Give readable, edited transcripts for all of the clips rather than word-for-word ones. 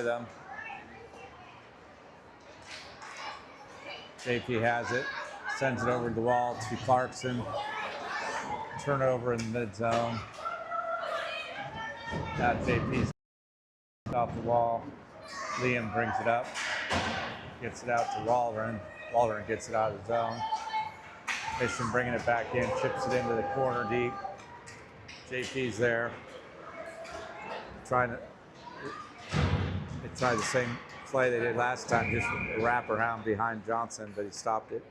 them. JP has it, sends it over the wall to Clarkson. Turnover in the mid zone. Now JP's off the wall. Liam brings it up, gets it out to Waldron. Waldron gets it out of the zone. Mission bringing it back in, chips it into the corner deep. JP's there. They tried the same play they did last time, just a wraparound behind Johnson, but he stopped it.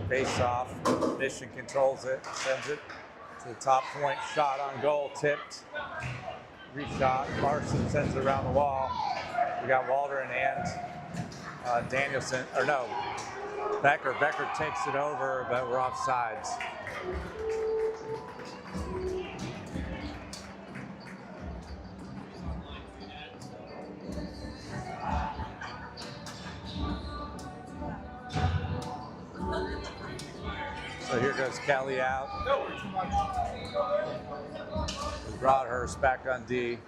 Face off, Mission controls it, sends it to the top point, shot on goal, tipped, reshot, Larson sends it around the wall. We got Waldron and Danielson, or no, Becker takes it over, but we're offsides. So here goes Kelly out. Broadhurst back on D.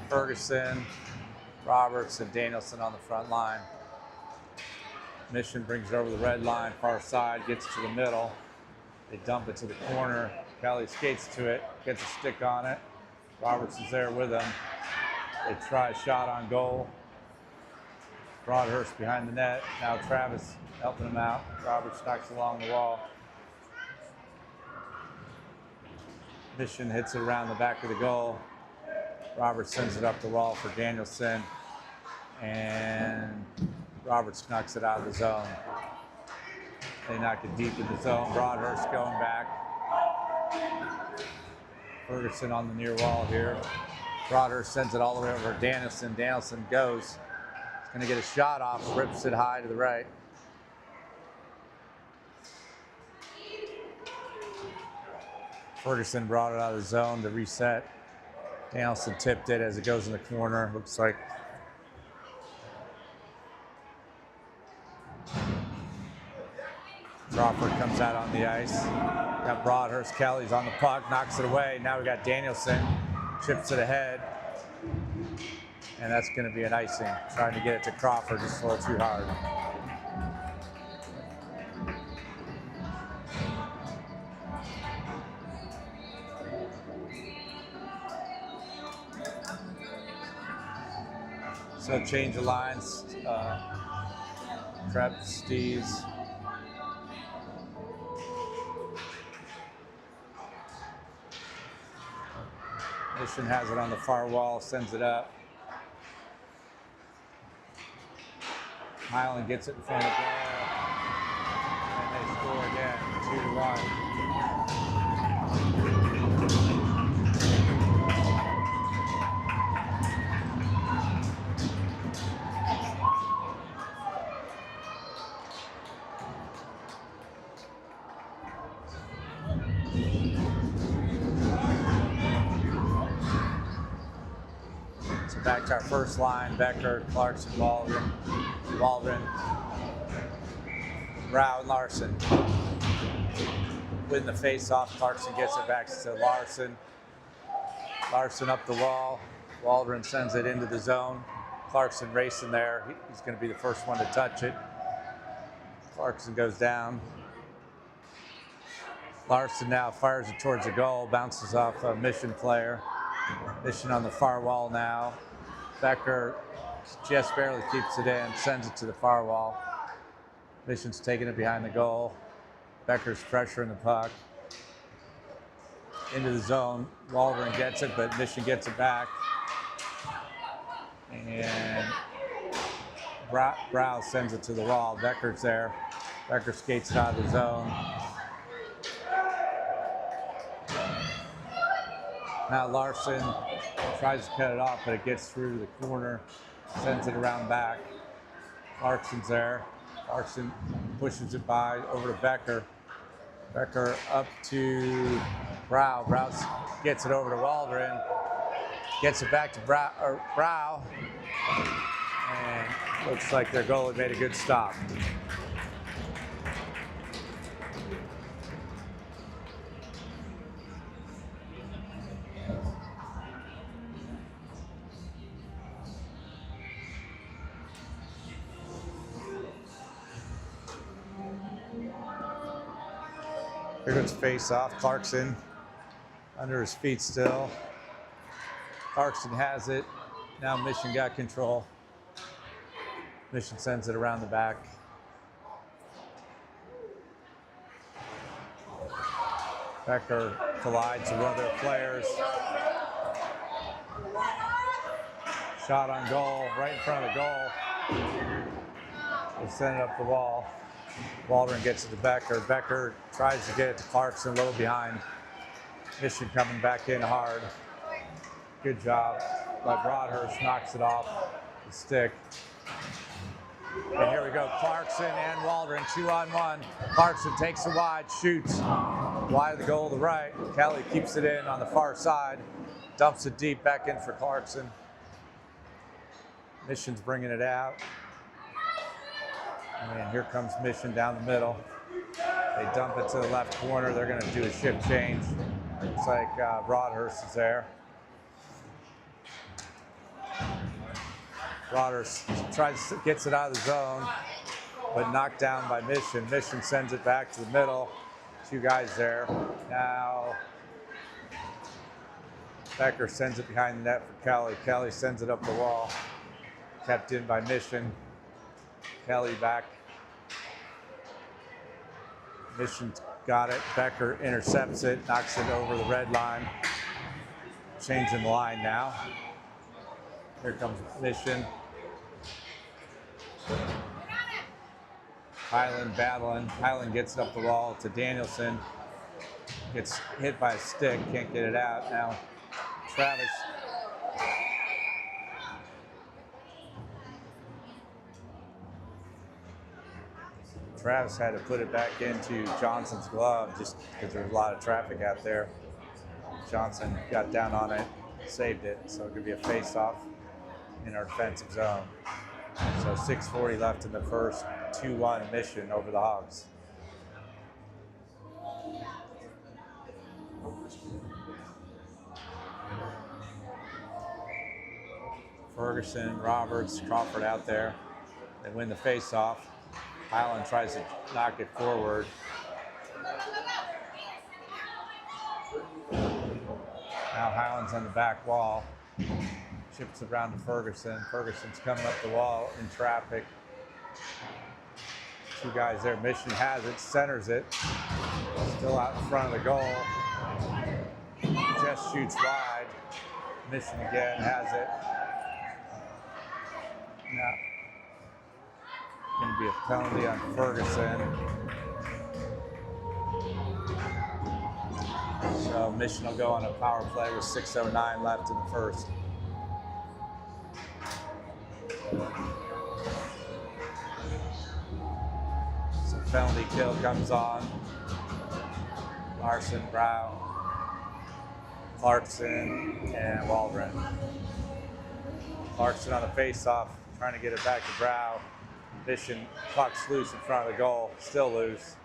Ferguson, Roberts, and Danielson on the front line. Mission brings it over the red line, far side, gets to the middle. They dump it to the corner. Kelly skates to it, gets a stick on it. Roberts is there with him. They try a shot on goal. Broadhurst behind the net. Now Travis helping him out. Roberts knocks along the wall. Mission hits it around the back of the goal. Roberts sends it up the wall for Danielson. And Roberts knocks it out of the zone. They knock it deep in the zone. Broadhurst going back. Ferguson on the near wall here. Broadhurst sends it all the way over to Danielson. Danielson goes. He's going to get a shot off. Rips it high to the right. Ferguson brought it out of the zone to reset. Danielson tipped it as it goes in the corner. Looks like Crawford comes out on the ice. Got Broadhurst, Kelly's on the puck, knocks it away. Now we got Danielson, chips it ahead. And that's going to be an icing. Trying to get it to Crawford, just a little too hard. So change of lines. Prep, Steves. Mission has it on the far wall, sends it up. Highland gets it in front of the goal. And they score again, 2-1. Back to our first line, Becker, Clarkson, Waldron, Rao, and Larson. Winning the face-off, Clarkson gets it back to Larson. Larson up the wall, Waldron sends it into the zone. Clarkson racing there, he's going to be the first one to touch it. Clarkson goes down. Larson now fires it towards the goal, bounces off a Mission player. Mission on the far wall now. Becker just barely keeps it in, sends it to the far wall. Mission's taking it behind the goal. Becker's pressuring the puck. Into the zone. Waldron gets it, but Mission gets it back. And Brow sends it to the wall. Becker's there. Becker skates it out of the zone. Now Larson tries to cut it off, but it gets through the corner, sends it around back. Clarkson's there. Clarkson pushes it by over to Becker. Becker up to Brow. Brow's gets it over to Waldron, gets it back to Brow, and looks like their goalie made a good stop. Here goes face off. Clarkson under his feet still. Clarkson has it. Now Mission got control. Mission sends it around the back. Becker collides with one of their players. Shot on goal, right in front of the goal. They send it up the wall. Waldron gets it to Becker. Becker tries to get it to Clarkson, a little behind. Mission coming back in hard. Good job by Broadhurst, knocks it off the stick. And here we go, Clarkson and Waldron, 2-on-1. Clarkson takes it wide, shoots wide of the goal to the right. Kelly keeps it in on the far side, dumps it deep back in for Clarkson. Mission's bringing it out. And here comes Mission down the middle. They dump it to the left corner. They're going to do a shift change. Looks like Broadhurst is there. Broadhurst gets it out of the zone, but knocked down by Mission. Mission sends it back to the middle. Two guys there. Now Becker sends it behind the net for Kelly. Kelly sends it up the wall. Kept in by Mission. Kelly back. Mission got it. Becker intercepts it, knocks it over the red line. Changing the line now. Here comes Mission. Highland battling. Highland gets it up the wall to Danielson. Gets hit by a stick, can't get it out. Now Travis. Travis had to put it back into Johnson's glove just because there was a lot of traffic out there. Johnson got down on it, saved it, so it could be a face-off in our defensive zone. So 6:40 left in the first, 2-1 Mission over the Hogs. Ferguson, Roberts, Crawford out there. They win the face-off. Highland tries to knock it forward. Now Highland's on the back wall. Chips it around to Ferguson. Ferguson's coming up the wall in traffic. Two guys there. Mission has it, centers it. Still out in front of the goal. Just shoots wide. Mission again has it. Now, going to be a penalty on Ferguson. So Mission will go on a power play with 6:09 left in the first. So penalty kill comes on. Larson, Brow, Clarkson, and Waldron. Clarkson on the face-off, trying to get it back to Brow. Mission puck's loose in front of the goal, still loose.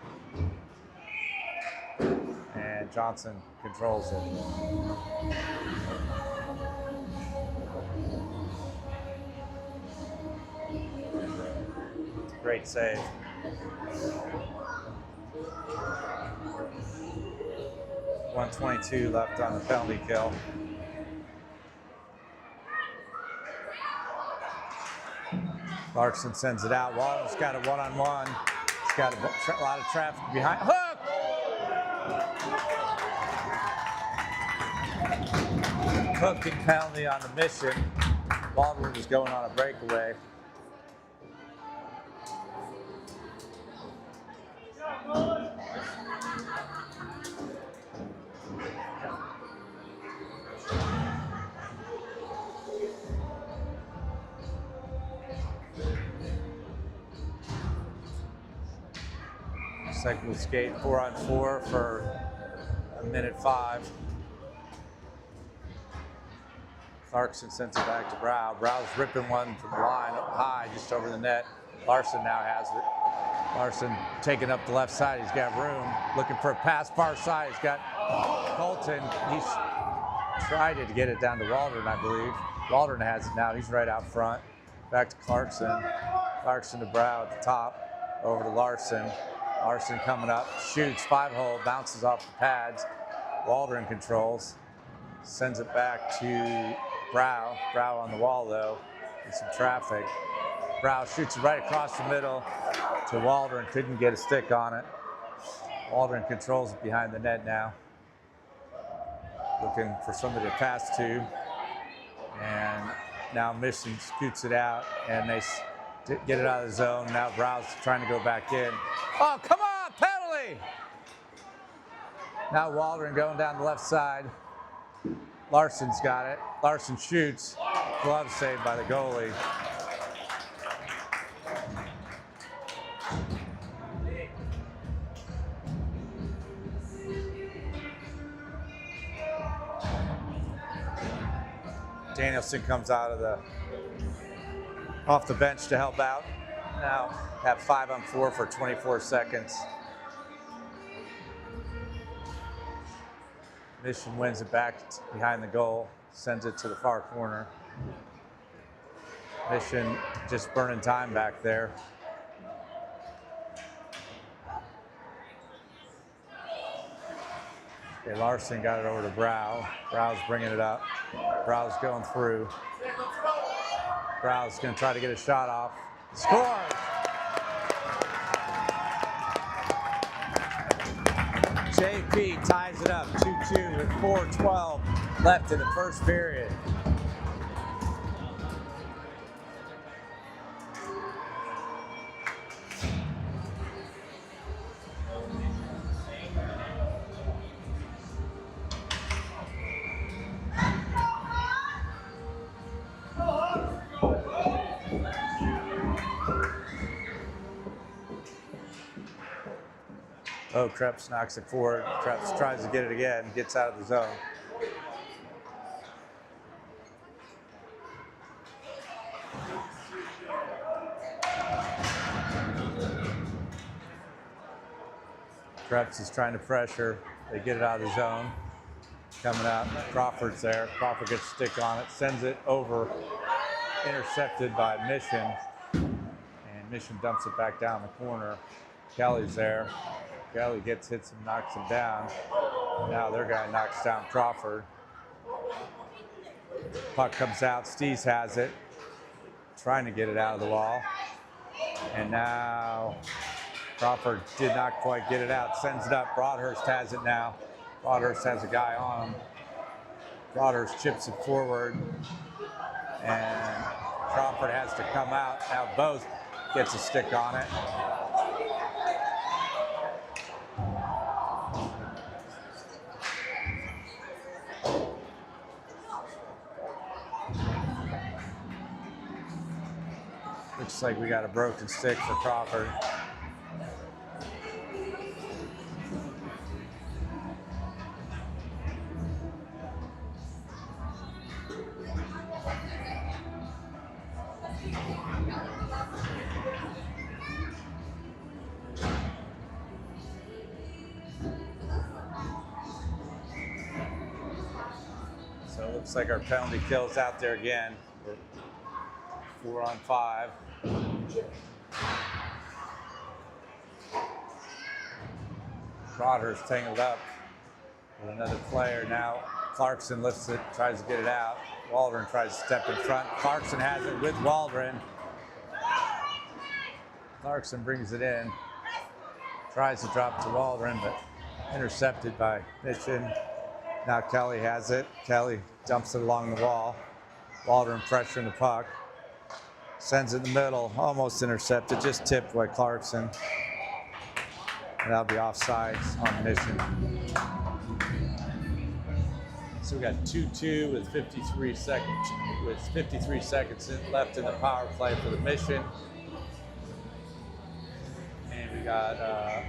And Johnson controls it. Great save. .122 left on the penalty kill. Clarkson sends it out. Waldron's got a one-on-one. He's got a lot of traffic behind. Hook! Hooking penalty on the Mission. Waldron was going on a breakaway. Looks like we skate 4-on-4 for 1:05. Clarkson sends it back to Brow. Brow's ripping one from the line high, just over the net. Larson now has it. Larson taking up the left side. He's got room. Looking for a pass far side. He's got Colton. He's tried to get it down to Waldron, I believe. Waldron has it now. He's right out front. Back to Clarkson. Clarkson to Brow at the top. Over to Larson. Larson coming up. Shoots. 5-hole. Bounces off the pads. Waldron controls. Sends it back to Brow. Brow on the wall, though, with some traffic. Brow shoots it right across the middle to Waldron. Couldn't get a stick on it. Waldron controls it behind the net now. Looking for somebody to pass to. And now Mission scoots it out, and they get it out of the zone. Now Brow's trying to go back in. Oh, come on, penalty! Now Waldron going down the left side. Larson's got it. Larson shoots. Glove saved by the goalie. Danielson comes out of off the bench to help out. Now have 5-on-4 for 24 seconds. Mission wins it back behind the goal, sends it to the far corner. Mission just burning time back there. Okay, Larson got it over to Brow. Brow's bringing it up. Brow's going through. Brow's going to try to get a shot off. Scores! JP ties it up 2-2 with 4:12 left in the first period. Oh, Krebs knocks it forward. Krebs tries to get it again, gets out of the zone. Krebs is trying to pressure. They get it out of the zone. Coming out, Crawford's there. Crawford gets a stick on it, sends it over, intercepted by Mission. And Mission dumps it back down the corner. Kelly's there. Kelly hits him, knocks him down. Now their guy knocks down Crawford. Puck comes out, Stees has it. Trying to get it out of the wall. And now Crawford did not quite get it out. Sends it up, Broadhurst has it now. Broadhurst has a guy on him. Broadhurst chips it forward. And Crawford has to come out. Now Both gets a stick on it. Looks like we got a broken stick for Crawford. So it looks like our penalty kill's out there again. We're 4-on-5. Broadhurst tangled up with another player. Now Clarkson lifts it, tries to get it out. Waldron tries to step in front. Clarkson has it with Waldron. Clarkson brings it in. Tries to drop to Waldron, but intercepted by Mission. Now Kelly has it. Kelly dumps it along the wall. Waldron pressuring the puck. Sends it in the middle, almost intercepted, just tipped by Clarkson. And that'll be offsides on Mission. So we got 2-2 with 53 seconds left in the power play for the Mission. And we got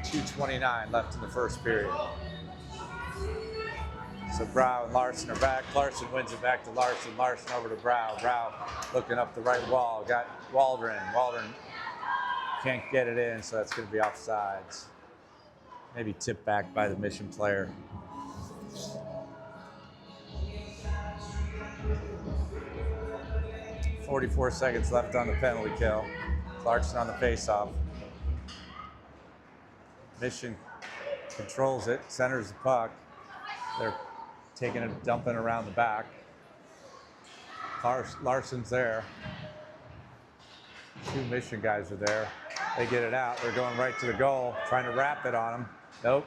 2:29 left in the first period. So Brow and Larson are back. Larson wins it back to Larson. Larson over to Brow. Brow looking up the right wall. Got Waldron. Waldron can't get it in, so that's going to be offsides. Maybe tipped back by the Mission player. 44 seconds left on the penalty kill. Clarkson on the faceoff. Mission controls it, centers the puck. They're taking it, dumping around the back. Larson's there. Two Mission guys are there. They get it out. They're going right to the goal, trying to wrap it on him. Nope.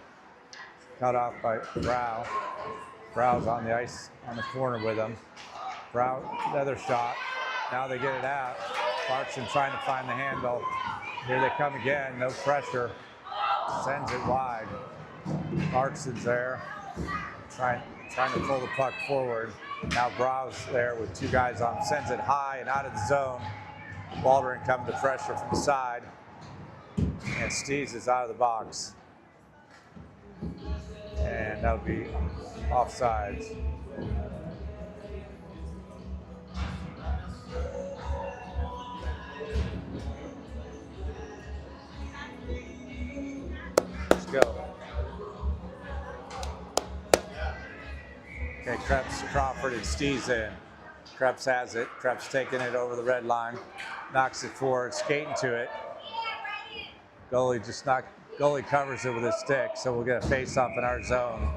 Cut off by Brow. Brow's on the ice on the corner with him. Brow, another shot. Now they get it out. Clarkson trying to find the handle. Here they come again, no pressure. Sends it wide. Clarkson's there, trying to pull the puck forward. Now Brow's there with two guys on him. Sends it high and out of the zone. Waldron coming to pressure from the side. And Steves is out of the box. And that'll be offsides. Let's go. Okay, Krebs, Crawford, and Steves in. Krebs has it. Krebs taking it over the red line. Knocks it forward, skating to it. Goalie covers it with his stick, so we'll get a face-off in our zone.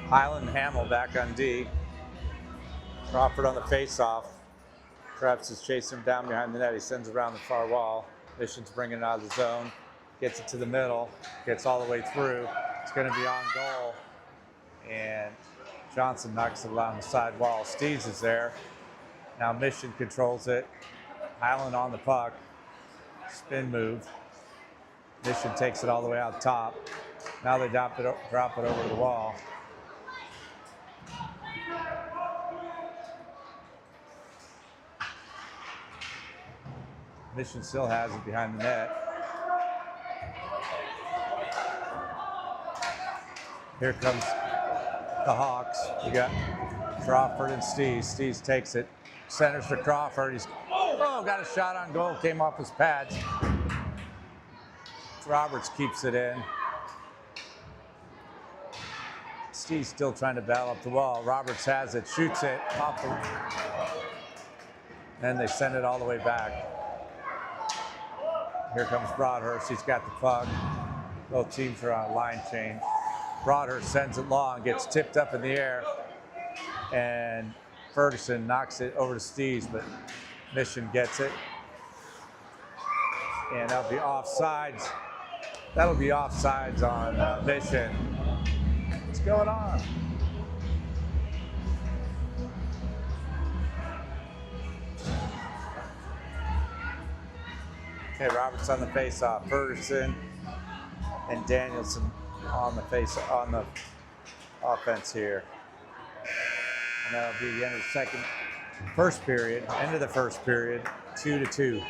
Highland and Hamill back on D. Crawford on the face-off. Krebs is chasing him down behind the net. He sends it around the far wall. Mission's bringing it out of the zone. Gets it to the middle. Gets all the way through. It's going to be on goal. And Johnson knocks it along the side wall. Steves is there. Now Mission controls it. Highland on the puck. Spin move. Mission takes it all the way out top. Now they drop it over the wall. Mission still has it behind the net. Here comes the Hawks. You got Crawford and Steves. Steves takes it, centers to Crawford. He's got a shot on goal. Came off his pads. Roberts keeps it in. Steve's still trying to battle up the wall. Roberts has it, shoots it off the. Then they send it all the way back. Here comes Broadhurst. He's got the puck. Both teams are on a line change. Broadhurst sends it long, gets tipped up in the air, and Ferguson knocks it over to Steves, but Mission gets it. And that'll be offsides. That'll be offsides on Mission. What's going on? Okay, Roberts on the face-off. Ferguson and Danielson on the offense here. And that'll be the end of the first period, end of the first period, 2-2.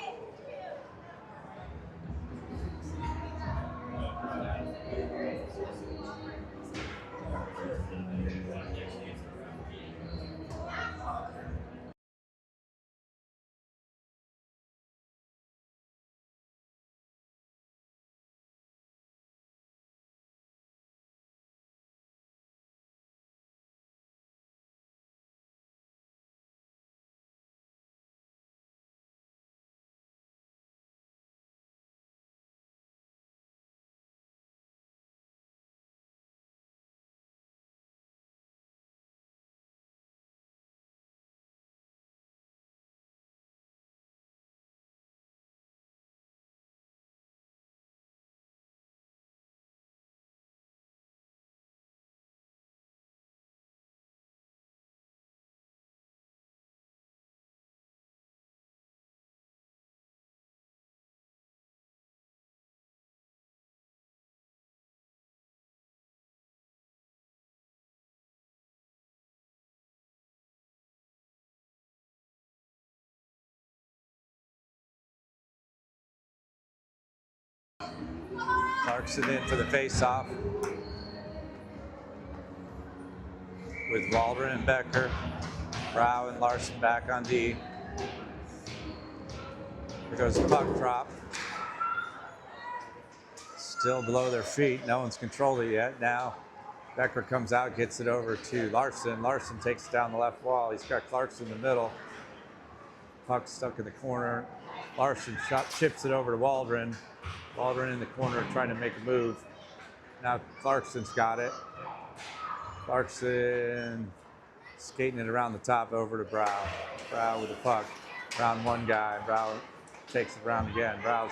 Clarkson in for the face-off with Waldron and Becker. Brow and Larson back on D. Here goes the puck drop. Still below their feet. No one's controlled it yet. Now Becker comes out, gets it over to Larson. Larson takes it down the left wall. He's got Clarkson in the middle. Puck stuck in the corner. Larson chips it over to Waldron. Waldron in the corner trying to make a move. Now Clarkson's got it. Clarkson skating it around the top over to Brow. Brow with the puck. Round one guy. Brow takes it around again. Brow's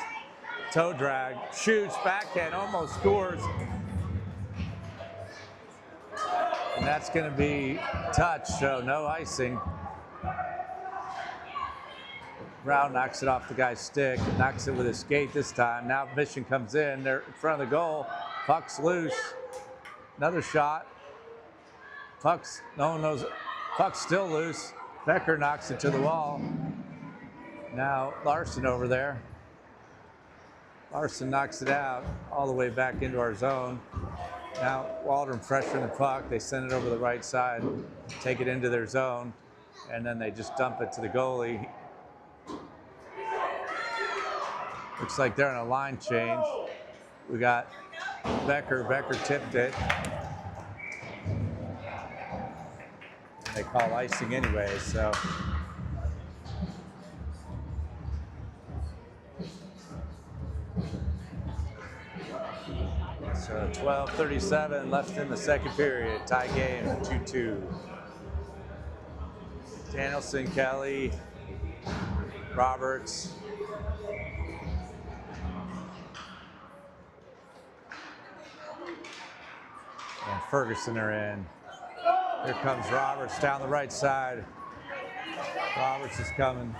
toe drag. Shoots, backhand, almost scores. And that's going to be touch, so no icing. Brow knocks it off the guy's stick, knocks it with his skate this time. Now Mission comes in, they're in front of the goal. Puck's loose. Another shot. No one knows. Puck's still loose. Becker knocks it to the wall. Now Larson over there. Larson knocks it out all the way back into our zone. Now Waldron pressuring the puck. They send it over the right side, take it into their zone, and then they just dump it to the goalie. Looks like they're on a line change. We got Becker. Becker tipped it. They call icing anyway, so. So 12:37 left in the second period. Tie game, 2-2. Danielson, Kelly, Roberts. And Ferguson are in. Here comes Roberts down the right side. Roberts is coming.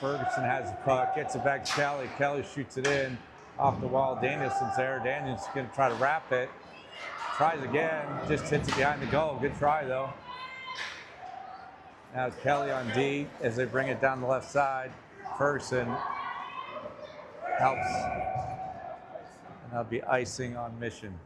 Ferguson has the puck, gets it back to Kelly. Kelly shoots it in off the wall. Danielson's there. Danielson's going to try to wrap it. Tries again, just hits it behind the goal. Good try though. Now Kelly on D as they bring it down the left side. Ferguson helps. And that'll be icing on Mission.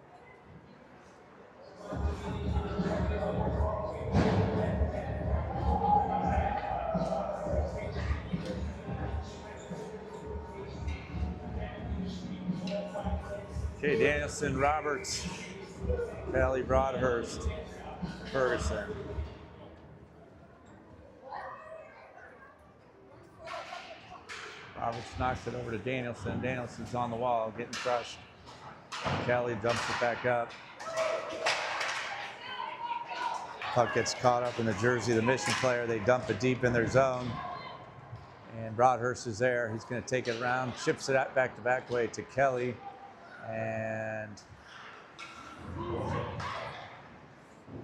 Okay, Danielson, Roberts, Kelly, Broadhurst, Ferguson. Roberts knocks it over to Danielson. Danielson's on the wall, getting crushed. Kelly dumps it back up. Puck gets caught up in the jersey of the Mission player. They dump it deep in their zone. And Broadhurst is there. He's going to take it around, chips it out back to back way to Kelly. And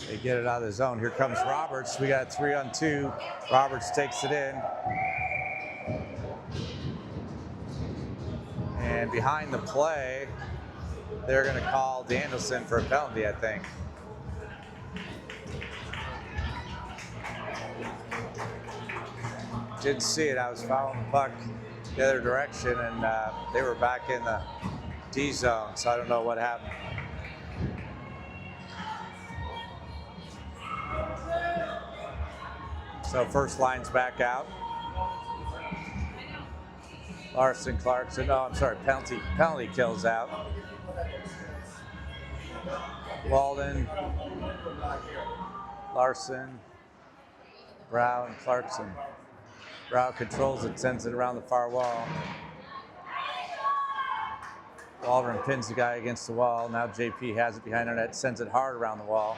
they get it out of the zone. Here comes Roberts. We got 3-on-2. Roberts takes it in. And behind the play, they're going to call Danielson for a penalty, I think. Didn't see it. I was following the puck the other direction, and they were back in the D zone, so I don't know what happened. So first line's back out. Larson, Clarkson, oh, I'm sorry, penalty kills out. Walden, Larson, Brow, and Clarkson. Brow controls it, sends it around the far wall. Waldron pins the guy against the wall. Now JP has it behind the net, sends it hard around the wall.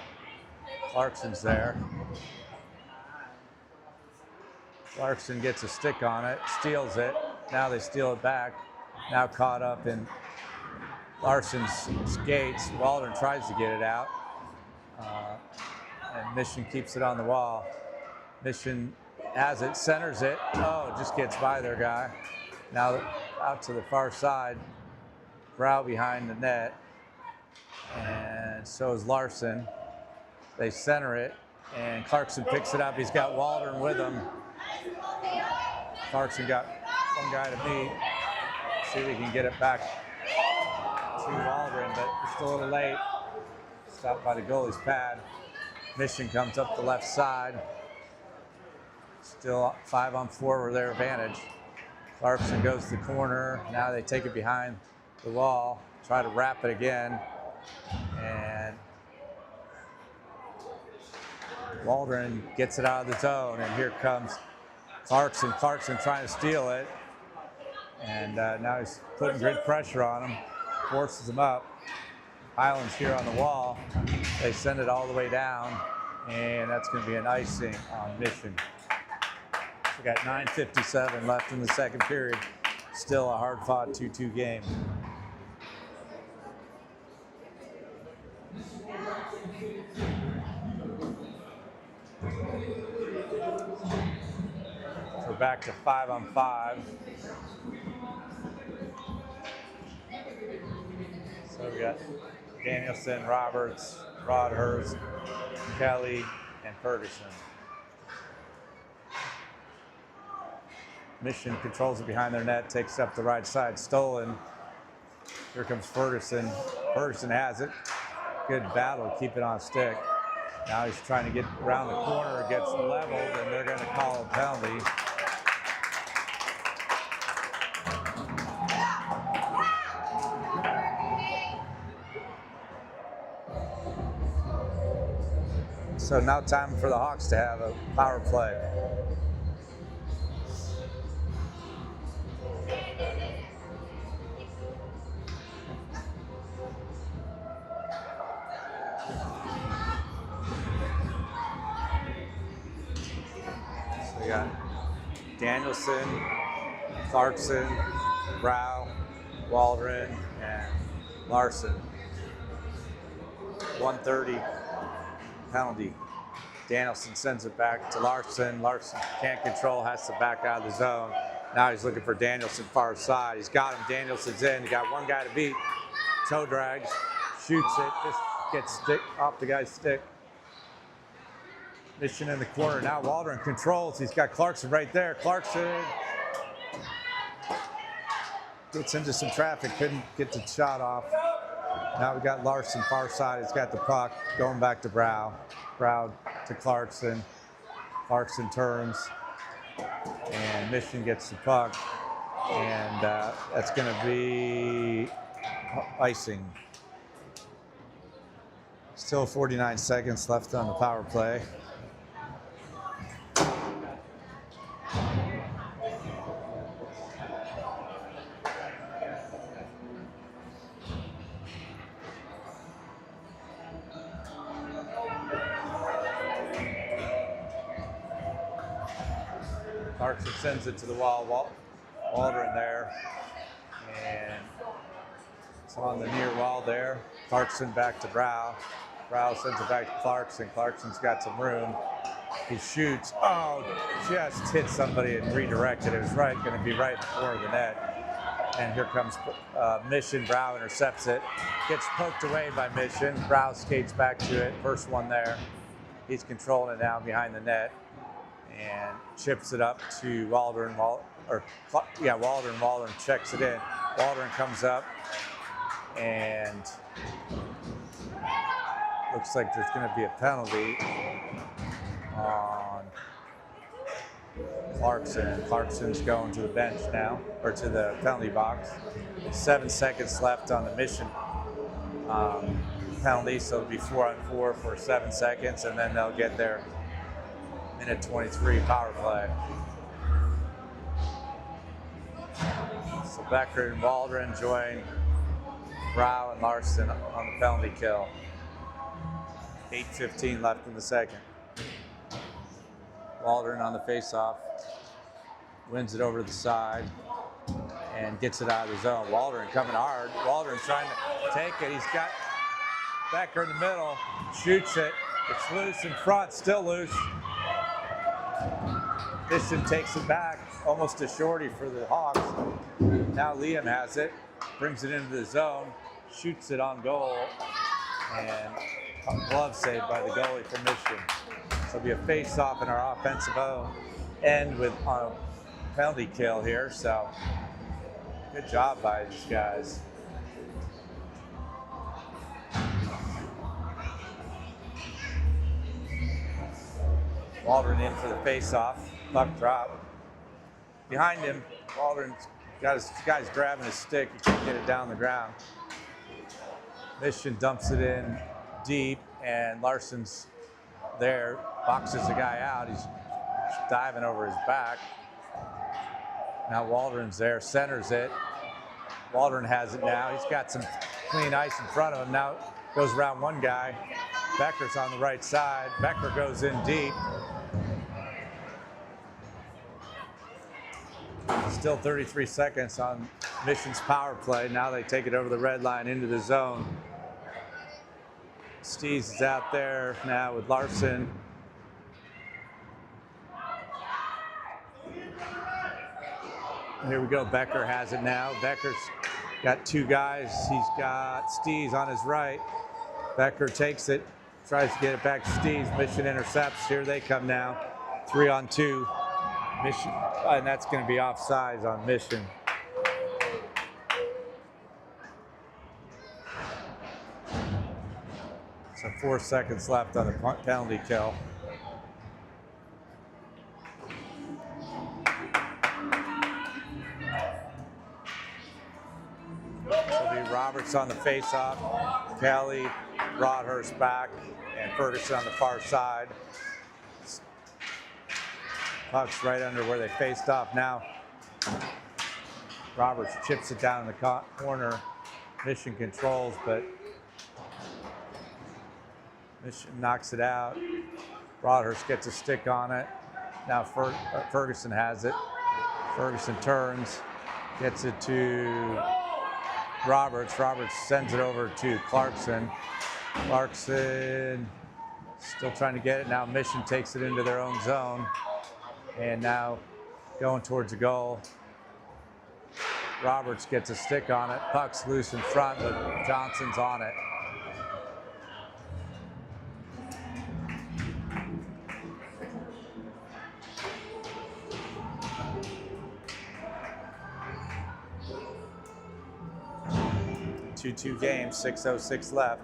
Clarkson's there. Clarkson gets a stick on it, steals it. Now they steal it back. Now caught up in Larson's skates. Waldron tries to get it out. And Mission keeps it on the wall. Mission has it, centers it. Oh, just gets by their guy. Now out to the far side. Brow behind the net. And so is Larson. They center it. And Clarkson picks it up. He's got Waldron with him. Clarkson got one guy to beat. See if we can get it back to Waldron, but just a little late. Stopped by the goalie's pad. Mission comes up the left side. Still 5-on-4 with their advantage. Clarkson goes to the corner. Now they take it behind the wall. Try to wrap it again. And Waldron gets it out of the zone. And here comes Clarkson. Clarkson trying to steal it. And now he's putting good pressure on him. Forces him up. Highland's here on the wall. They send it all the way down. And that's going to be an icing on Mission. We got 9:57 left in the second period. Still a hard-fought 2-2 game. We're back to 5-on-5. So we got Danielson, Roberts, Broadhurst, Kelly, and Ferguson. Mission controls it behind their net, takes it up the right side, stolen. Here comes Ferguson. Ferguson has it. Good battle to keep it on stick. Now he's trying to get around the corner, gets leveled, and they're going to call a penalty. So now time for the Hawks to have a power play. So we got Danielson, Clarkson, Rao, Waldron, and Larson. 1:30 penalty. Danielson sends it back to Larson. Larson can't control, has to back out of the zone. Now he's looking for Danielson far side. He's got him. Danielson's in. He got one guy to beat. Toe drags, shoots it, just gets stick off the guy's stick. Mission in the corner. Now Waldron controls. He's got Clarkson right there. Clarkson gets into some traffic, couldn't get the shot off. Now we got Larson far side. He's got the puck going back to Brow. Brow to Clarkson. Clarkson turns, and Mission gets the puck, and that's going to be icing. Still 49 seconds left on the power play. Clarkson sends it to the wall. Waldron there, and it's on the near wall there. Clarkson back to Brow. Brow sends it back to Clarkson. Clarkson's got some room. He shoots. Oh, just hit somebody and redirected. It was going to be right before the net. And here comes Mission. Brow intercepts it. Gets poked away by Mission. Brow skates back to it. First one there. He's controlling it now behind the net. And chips it up to Waldron. Waldron. Waldron checks it in. Waldron comes up, and looks like there's going to be a penalty on Clarkson. Clarkson's going to the bench now, or to the penalty box. 7 seconds left on the Mission penalty, so it'll be 4-on-4 for 7 seconds, and then they'll get their minute 23 power play. So Becker and Waldron join Brow and Larson on the penalty kill. 8:15 left in the second. Waldron on the faceoff, wins it over to the side and gets it out of the zone. Waldron coming hard. Waldron trying to take it. He's got Becker in the middle, shoots it. It's loose in front, still loose. Mission takes it back, almost a shorty for the Hawks. Now Liam has it, brings it into the zone, shoots it on goal, and glove saved by the goalie for Mission. So it'll be a face-off in our offensive end with penalty kill here, so good job by these guys. Waldron in for the face-off. Puck drop. Behind him, Waldron's got his guy's grabbing his stick. He can't get it down the ground. Mission dumps it in deep, and Larson's there, boxes the guy out. He's diving over his back. Now Waldron's there, centers it. Waldron has it now. He's got some clean ice in front of him. Now goes around one guy. Becker's on the right side. Becker goes in deep. Still 33 seconds on Mission's power play. Now they take it over the red line into the zone. Stees is out there now with Larson. Here we go. Becker has it now. Becker's got two guys. He's got Stees on his right. Becker takes it, tries to get it back to Stees. Mission intercepts. Here they come now. 3-on-2. Mission, and that's going to be offsides on Mission. So 4 seconds left on the penalty kill. It'll be Roberts on the face-off, Kelly, Broadhurst back, and Ferguson on the far side. Puck's right under where they faced off now. Roberts chips it down in the corner. Mission controls, but Mission knocks it out. Broadhurst gets a stick on it. Now Ferguson has it. Ferguson turns, gets it to Roberts. Roberts sends it over to Clarkson. Clarkson still trying to get it. Now Mission takes it into their own zone. And now going towards the goal. Roberts gets a stick on it. Puck's loose in front, but Johnson's on it. Two game, 6:06 left.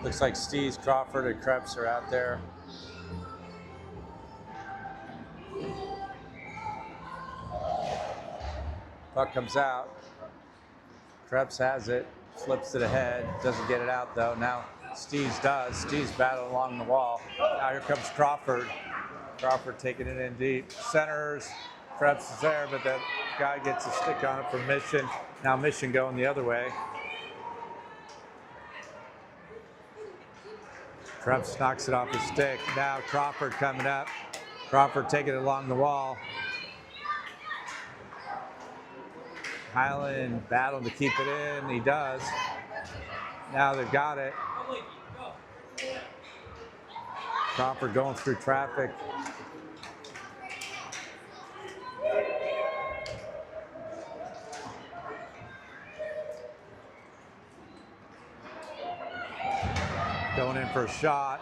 Looks like Stees, Crawford, and Krebs are out there. Puck comes out. Krebs has it, flips it ahead, doesn't get it out though. Now Stees does. Stees battle along the wall. Now here comes Crawford. Crawford taking it in deep. Centers. Krebs is there, but that guy gets a stick on it for Mission. Now Mission going the other way. Krebs knocks it off his stick. Now Crawford coming up. Crawford taking it along the wall. Highland battling to keep it in. He does. Now they've got it. Crawford going through traffic. Going in for a shot.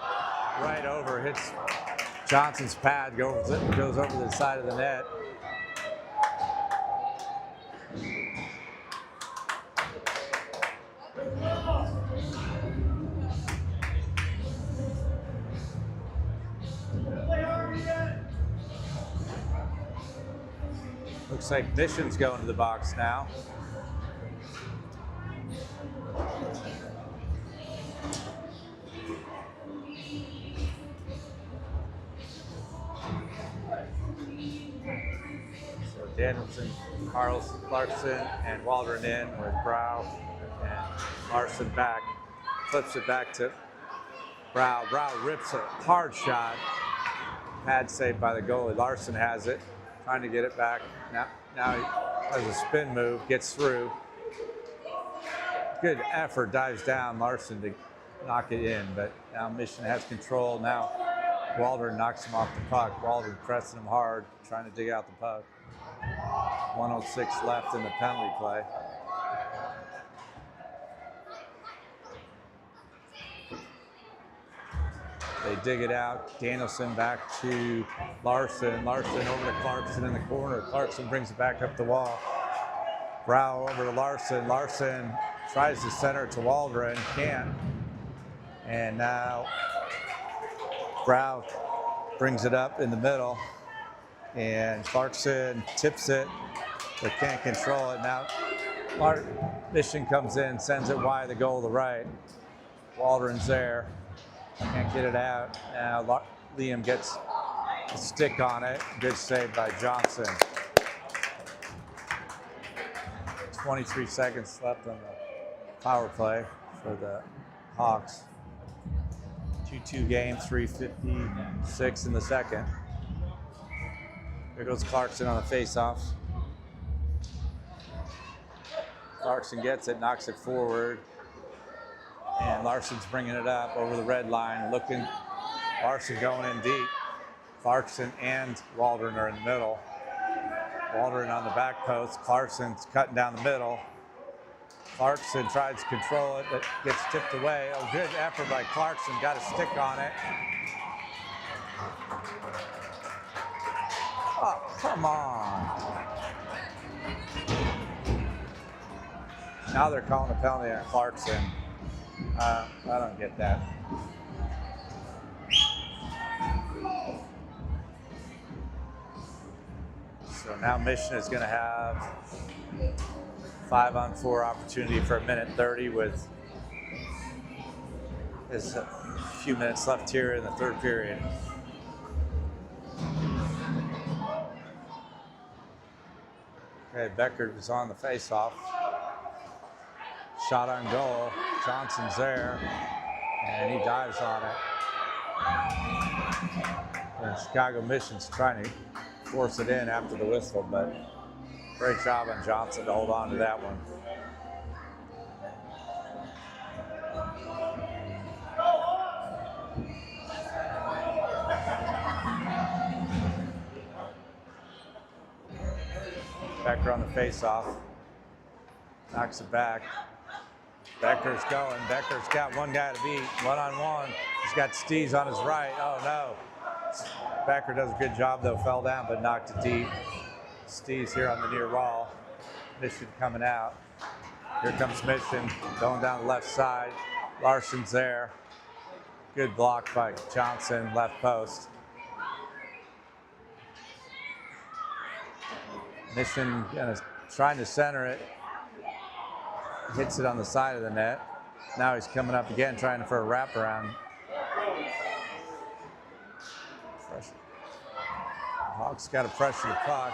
Right over. Hits Johnson's pad. Goes over the side of the net. Looks like Mission's going to the box now. So Danielson, Carlson, Clarkson, and Waldron in with Brow and Larson back. Flips it back to Brow. Brow rips a hard shot. Pad saved by the goalie. Larson has it, trying to get it back. Now he has a spin move, gets through. Good effort, dives down. Larson to knock it in, but now Mission has control. Now Waldron knocks him off the puck. Waldron pressing him hard, trying to dig out the puck. 1:06 left in the penalty play. They dig it out. Danielson back to Larson. Larson over to Clarkson in the corner. Clarkson brings it back up the wall. Brow over to Larson. Larson tries to center it to Waldron. Can't. And now Brow brings it up in the middle. And Clarkson tips it, but can't control it. Now Mission comes in, sends it wide, the goal to the right. Waldron's there. Can't get it out. Now Liam gets a stick on it. Good save by Johnson. 23 seconds left on the power play for the Hawks. 2-2 game, 3:56 in the second. Here goes Clarkson on the face-off. Clarkson gets it, knocks it forward. And Larson's bringing it up over the red line, looking. Larson going in deep. Clarkson and Waldron are in the middle. Waldron on the back post. Clarkson's cutting down the middle. Clarkson tries to control it, but gets tipped away. Oh, good effort by Clarkson. Got a stick on it. Oh, come on. Now they're calling a penalty on Clarkson. I don't get that. So now Mission is going to have 5-on-4 opportunity for 1:30 with there's a few minutes left here in the third period. Okay, Becker is on the face-off. Shot on goal. Johnson's there, and he dives on it. And Chicago Mission's trying to force it in after the whistle, but great job on Johnson to hold on to that one. Becker on the face-off. Knocks it back. Becker's going. Becker's got one guy to beat. One-on-one. He's got Stees on his right. Oh, no. Becker does a good job, though. Fell down, but knocked it deep. Stees here on the near wall. Mission coming out. Here comes Mission going down the left side. Larson's there. Good block by Johnson, left post. Mission trying to center it. Hits it on the side of the net. Now he's coming up again, trying for a wraparound. Hawks got to pressure the puck.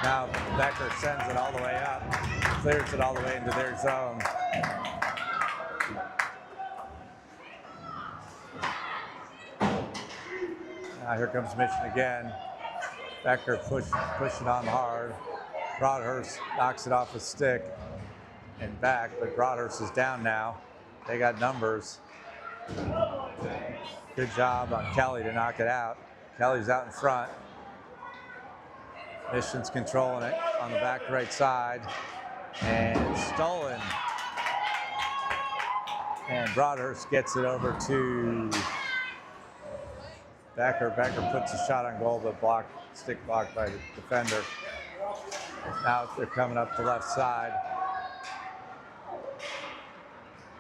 Now Becker sends it all the way up, clears it all the way into their zone. Now here comes Mission again. Becker pushing on hard. Broadhurst knocks it off his stick and back, but Broadhurst is down now. They got numbers. Good job on Kelly to knock it out. Kelly's out in front. Mission's controlling it on the back right side. And stolen. And Broadhurst gets it over to Becker. Becker puts a shot on goal, but stick blocked by the defender. Now they're coming up the left side.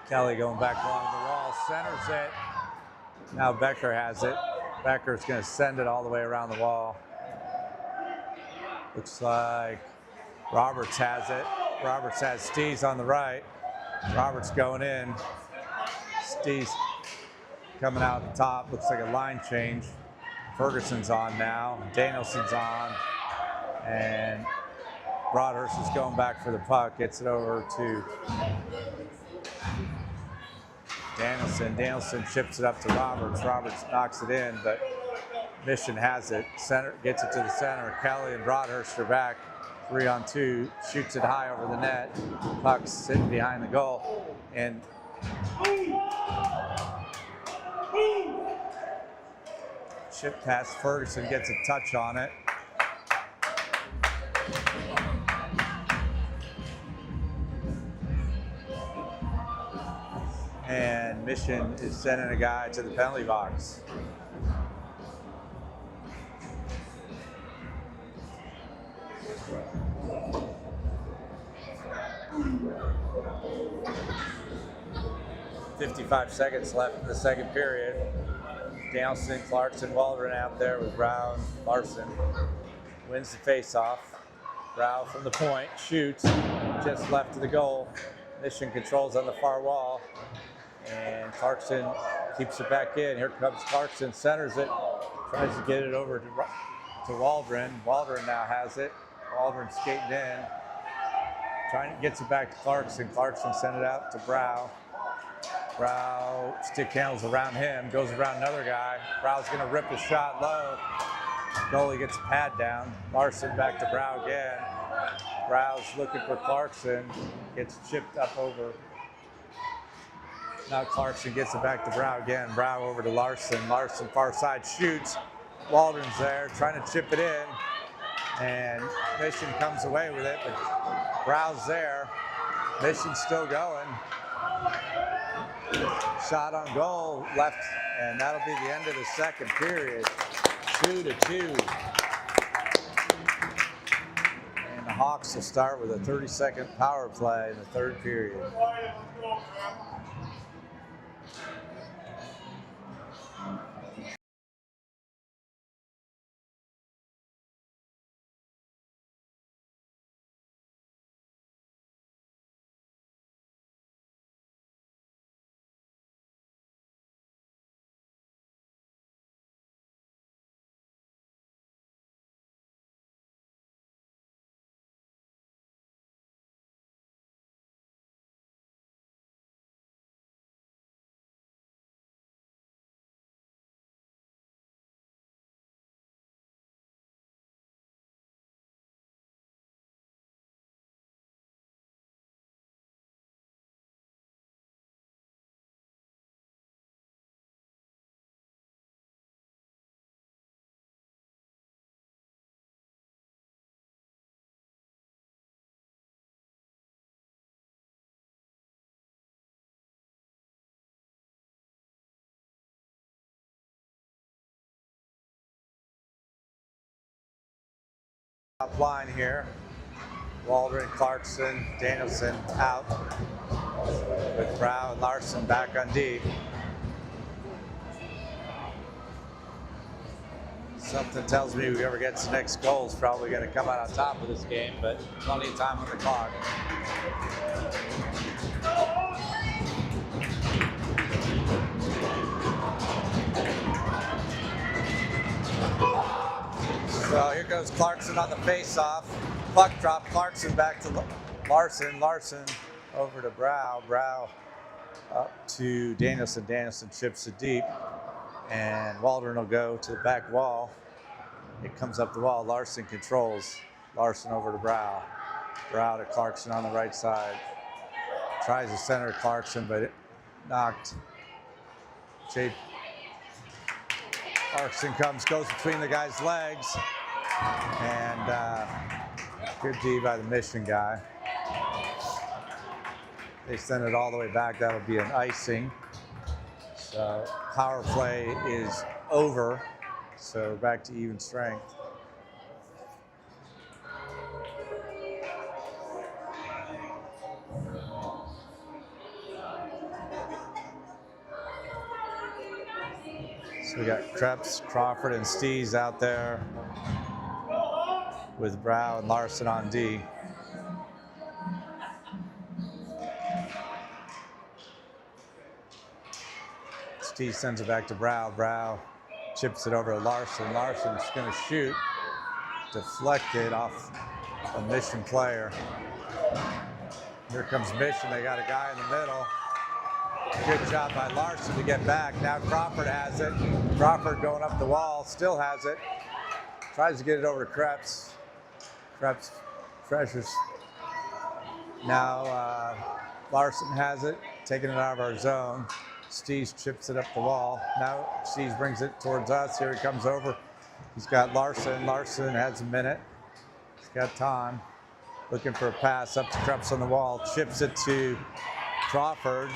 Kelly going back along the wall, centers it. Now Becker has it. Becker's going to send it all the way around the wall. Looks like Roberts has it. Roberts has Stees on the right. Roberts going in. Stees coming out the top. Looks like a line change. Ferguson's on now. Danielson's on. And Broadhurst is going back for the puck. Gets it over to Danielson. Danielson chips it up to Roberts. Roberts knocks it in, but Mission has it. Center gets it to the center. Kelly and Broadhurst are back. 3-on-2. Shoots it high over the net. Puck's sitting behind the goal. And chip past Ferguson, gets a touch on it. And Mission is sending a guy to the penalty box. "55 seconds left in the second period. Danielson, Clarkson, Waldron out there with Brown, Larson. Wins the faceoff. Brow from the point, shoots, just left of the goal. Mission controls on the far wall, and Clarkson keeps it back in. Here comes Clarkson, centers it, tries to get it over to Waldron. Waldron now has it. Waldron skating in, gets it back to Clarkson. Clarkson sent it out to Brow. Brow stick handles around him, goes around another guy. Brow's gonna rip the shot low. Goalie gets a pad down. Larson back to Brow again. Brow's looking for Clarkson, gets chipped up over. Now Clarkson gets it back to Brow again. Brow over to Larson. Larson far side shoots. Waldron's there trying to chip it in, and Mission comes away with it, but Brow's there. Mission's still going. Shot on goal left, and that'll be the end of the second period. 2-2. And the Hawks will start with a 30-second power play in the third period. Top line here. Waldron, Clarkson, Danielson out, with Brow and Larson back on D. Something tells me whoever gets the next goal is probably going to come out on top of this game, but plenty of time on the clock. So here goes Clarkson on the face-off. Puck drop, Clarkson back to Larson. Larson over to Brow. Brow up to Danielson. Danielson chips it deep, and Waldron will go to the back wall. It comes up the wall. Larson controls. Larson over to Brow. Brow to Clarkson on the right side. Tries to center Clarkson, but it knocked. Clarkson goes between the guy's legs, and good D by the Mission guy. They send it all the way back. That'll be an icing. So power play is over. So back to even strength. So we got Krebs, Crawford, and Stees out there with Brow and Larson on D. Stees sends it back to Brow. Brow chips it over to Larson. Larson's going to shoot. Deflected off a Mission player. Here comes Mission. They got a guy in the middle. Good job by Larson to get back. Now Crawford has it. Crawford going up the wall, still has it. Tries to get it over to Krebs. Krebs pressures. Now Larson has it, taking it out of our zone. Stees chips it up the wall. Now Stees brings it towards us. Here he comes over. He's got Larson. Larson has a minute. He's got time. Looking for a pass up to Krebs on the wall. Chips it to Crawford.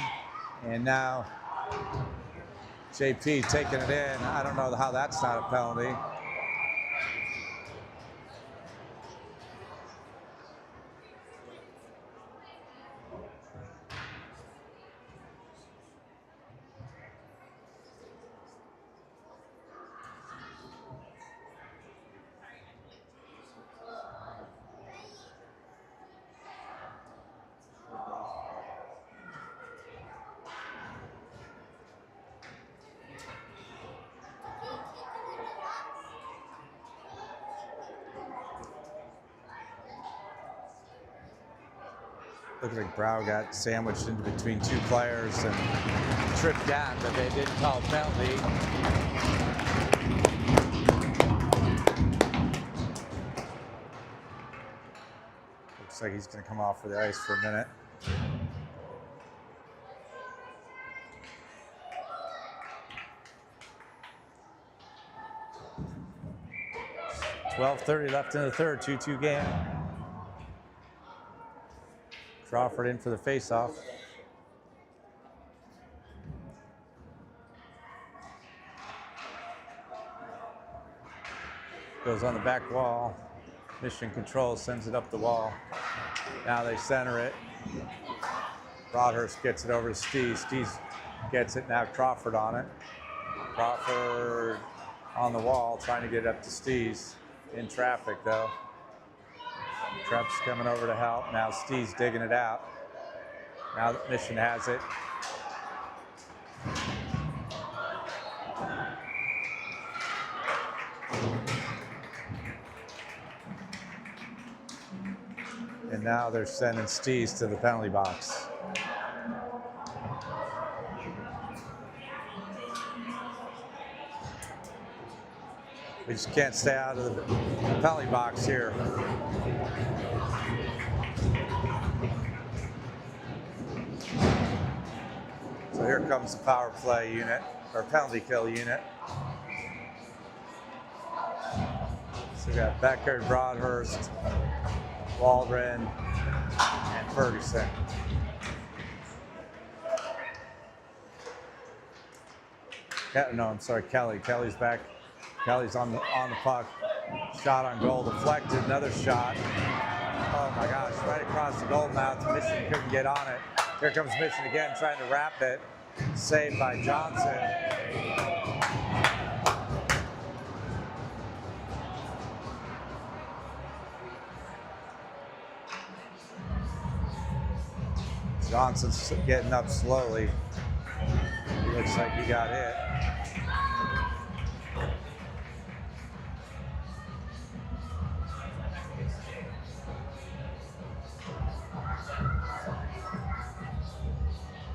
And now JP taking it in. I don't know how that's not a penalty. Looked like Brow got sandwiched into between two players and tripped down, but they didn't call a penalty. Looks like he's going to come off of the ice for a minute. .12:30 left in the third, 2-2 game. Crawford in for the faceoff. Goes on the back wall. Mission control sends it up the wall. Now they center it. Broadhurst gets it over to Stees. Stees gets it, now Crawford on it. Crawford on the wall, trying to get it up to Stees. In traffic though. Trepp's coming over to help. Now Steve's digging it out. Now that Mission has it. And now they're sending Steves to the penalty box. We just can't stay out of the penalty box here. So here comes the power play unit, or penalty kill unit. So we got Becker, Broadhurst, Waldron, and Ferguson. No, I'm sorry, Kelly. Kelly's back. Kelly's on the puck. Shot on goal, deflected. Another shot. Oh my gosh, right across the goal now. Mission couldn't get on it. Here comes Mission again, trying to wrap it. Saved by Johnson. Johnson's getting up slowly. He looks like he got hit.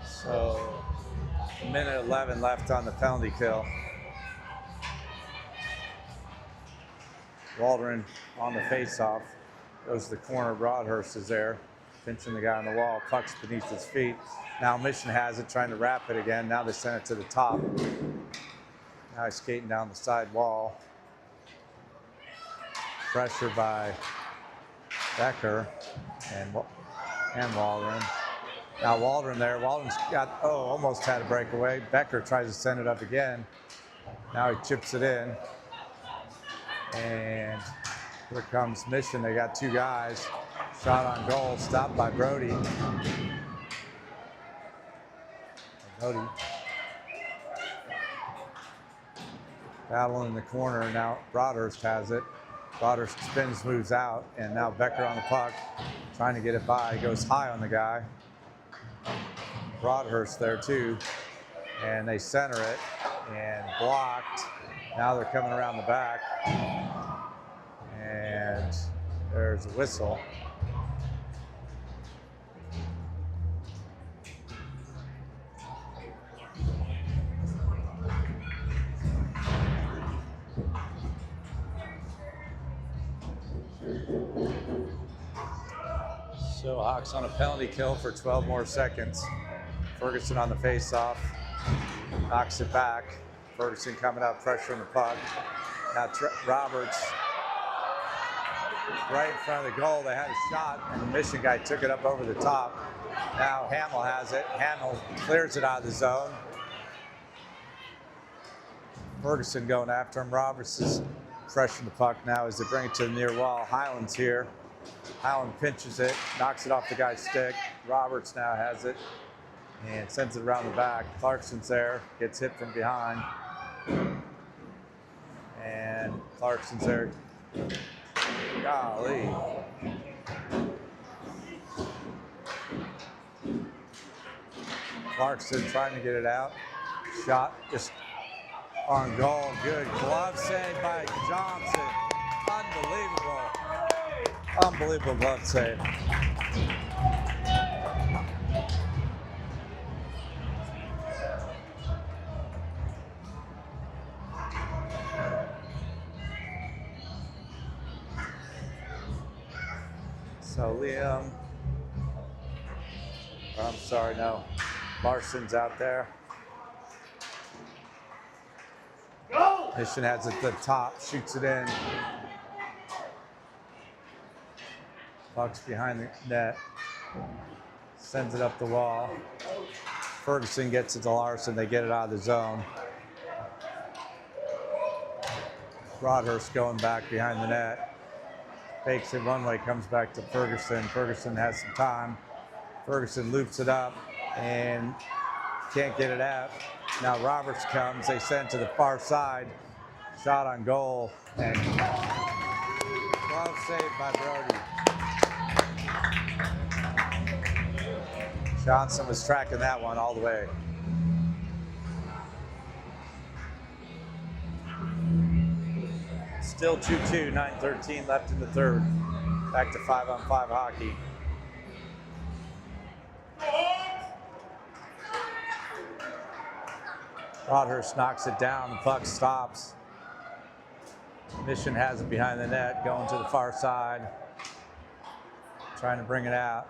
So, minute 11 left on the penalty kill. Waldron on the face-off. Goes to the corner. Broadhurst is there, pinching the guy on the wall. Puck's beneath his feet. Now Mission has it, trying to wrap it again. Now they send it to the top. Now he's skating down the side wall. Pressure by Becker and Waldron. Now Waldron there. Waldron's got, almost had a breakaway. Becker tries to send it up again. Now he chips it in. And here comes Mission. They got two guys. Shot on goal, stopped by Brody. Brody. Battle in the corner. Now Broadhurst has it. Broadhurst spins, moves out, and now Becker on the puck, trying to get it by. He goes high on the guy. Broadhurst there too, and they center it, and blocked. Now they're coming around the back, and there's a whistle. So Hawks on a penalty kill for 12 more seconds. Ferguson on the face-off, knocks it back. Ferguson coming out, pressuring the puck. Now Roberts, right in front of the goal. They had a shot, and the Mission guy took it up over the top. Now Hamill has it. Hamill clears it out of the zone. Ferguson going after him. Roberts is fresh in the puck now as they bring it to the near wall. Highland's here. Highland pinches it, knocks it off the guy's stick. Roberts now has it and sends it around the back. Clarkson's there, gets hit from behind. And Clarkson's there. Golly. Clarkson trying to get it out. Shot just on goal. Good glove save by Johnson. Unbelievable. Unbelievable glove save. So Liam, I'm sorry, no. Larson's out there. Mission has it at the top, shoots it in. Puck's behind the net. Sends it up the wall. Ferguson gets it to Larson. They get it out of the zone. Broadhurst going back behind the net. Fakes it one way, comes back to Ferguson. Ferguson has some time. Ferguson loops it up and can't get it out. Now Roberts comes. They send to the far side. Shot on goal. And glove saved by Brody. Johnson was tracking that one all the way. Still 2-2, 9:13 left in the third. Back to 5-on-5 hockey. Broadhurst knocks it down, the puck stops. Mission has it behind the net, going to the far side. Trying to bring it out.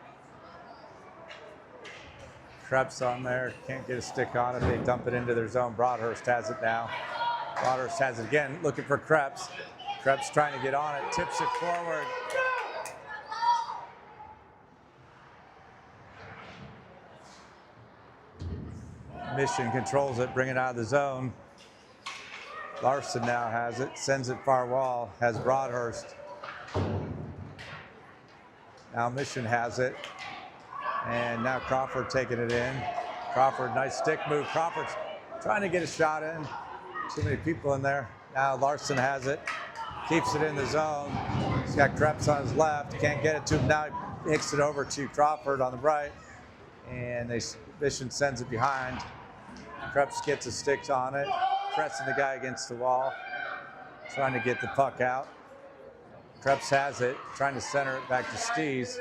Krebs on there, can't get a stick on it. They dump it into their zone. Broadhurst has it now. Broadhurst has it again, looking for Krebs. Krebs trying to get on it, tips it forward. Mission controls it, bring it out of the zone. Larson now has it, sends it far wall, has Broadhurst. Now Mission has it, and now Crawford taking it in. Crawford, nice stick move. Crawford's trying to get a shot in. Too many people in there. Now Larson has it, keeps it in the zone. He's got Krebs on his left, can't get it to him. Now he hits it over to Crawford on the right, and Mission sends it behind. Krebs gets his sticks on it, pressing the guy against the wall, trying to get the puck out. Krebs has it, trying to center it back to Stees.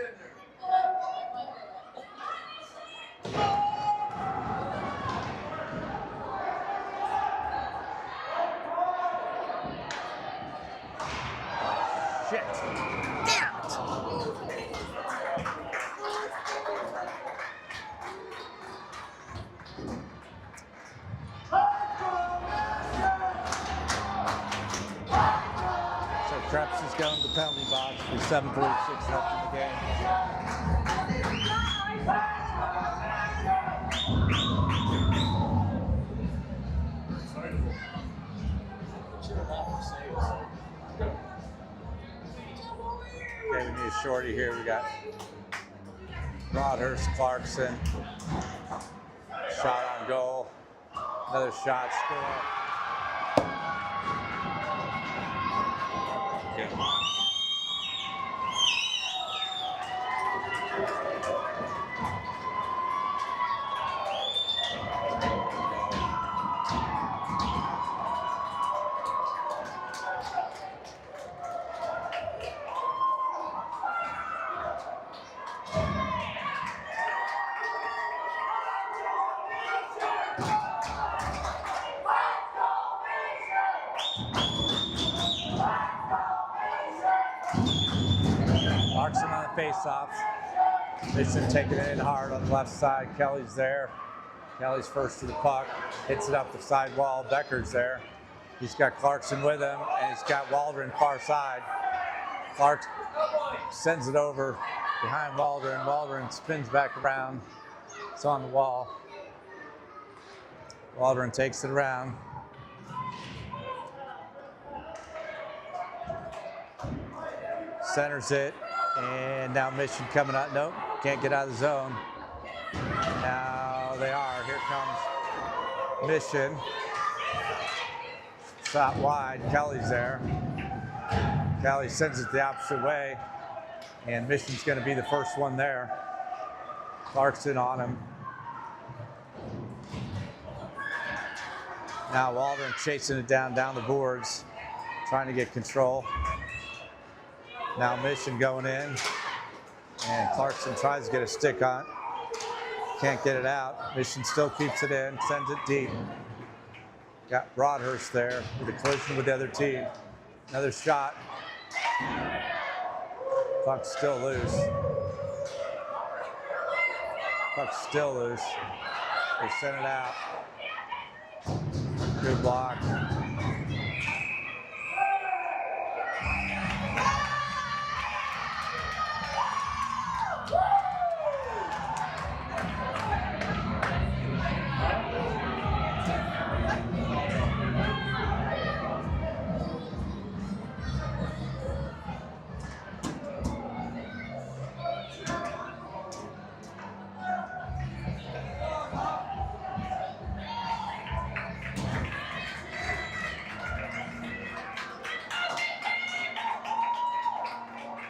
Shit. Damn it. So Krebs is going to the penalty box with 7:46 left in the game. Okay, we need a shorty here. We got Broadhurst, Clarkson. Shot on goal. Another shot, score. Clarkson on the face-off. Mission taking it in hard on the left side. Kelly's there. Kelly's first to the puck. Hits it up the side wall. Becker's there. He's got Clarkson with him, and he's got Waldron far side. Clark sends it over behind Waldron. Waldron spins back around. It's on the wall. Waldron takes it around. Centers it, and now Mission coming out. Nope, can't get out of the zone. Now they are. Here comes Mission. Shot wide. Kelly's there. Kelly sends it the opposite way, and Mission's going to be the first one there. Clarkson on him. Now Waldron chasing it down the boards, trying to get control. Now Mission going in, and Clarkson tries to get a stick on it. Can't get it out. Mission still keeps it in, sends it deep. Got Broadhurst there with a collision with the other team. Another shot. Puck's still loose. Puck's still loose. They sent it out. Good block.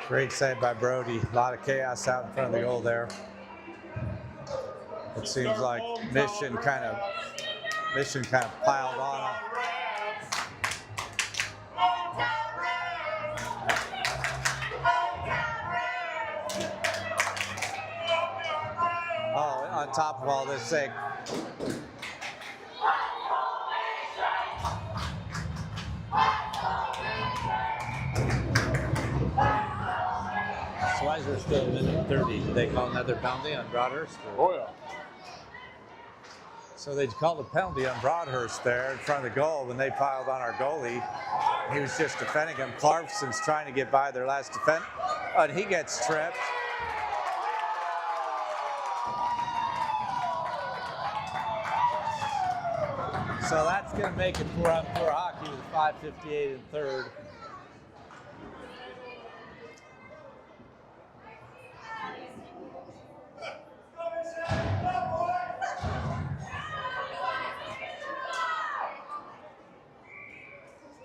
Great save by Brody. A lot of chaos out in front of the goal there. It seems like Mission kind of piled on him. Oh, on top of all this thing. Why is there still a minute 30? Did they call another penalty on Broadhurst? Oh, yeah. So they called a penalty on Broadhurst there in front of the goal when they piled on our goalie. He was just defending him. Clarkson's trying to get by their last defense, and he gets tripped. So that's going to make it 4-on-4 hockey with 5:58 in third.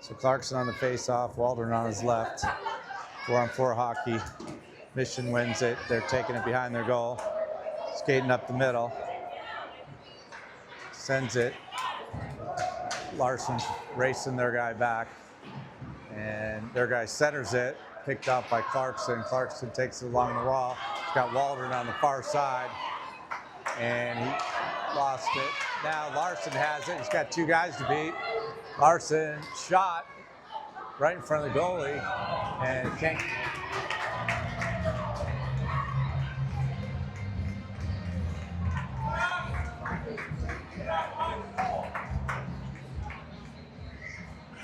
So Clarkson on the face-off, Waldron on his left. 4-on-4 hockey. Mission wins it. They're taking it behind their goal. Skating up the middle. Sends it. Larson's racing their guy back. And their guy centers it. Picked up by Clarkson. Clarkson takes it along the wall. He's got Waldron on the far side. And he lost it. Now Larson has it. He's got two guys to beat. Larson shot right in front of the goalie and can't.